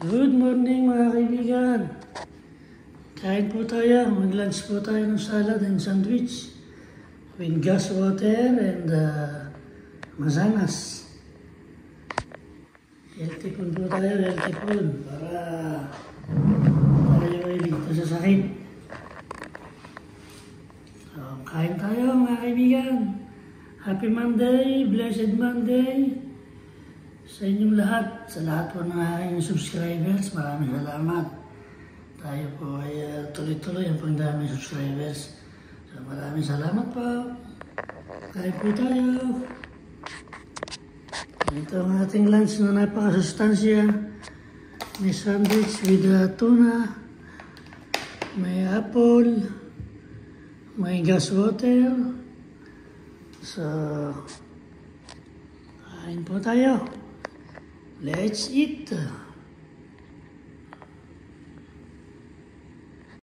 Good morning mga kaibigan. Kain po tayo. Mag-lunch po tayo ng salad and sandwich with gas water and masanas. Healthy food po tayo, healthy food. Para tayo ay ligtas sa sakit. So, kain tayo mga kaibigan. Happy Monday, blessed Monday. Sa inyong lahat, sa lahat po ng aking subscribers, maraming salamat. Tayo po ay tuloy-tuloy ang pangdaming subscribers. So maraming salamat po. Kain po tayo. Ito ang ating lunch na napakasustansya. May sandwich with tuna, may apple, may gas water. So, kain po tayo. Let's eat.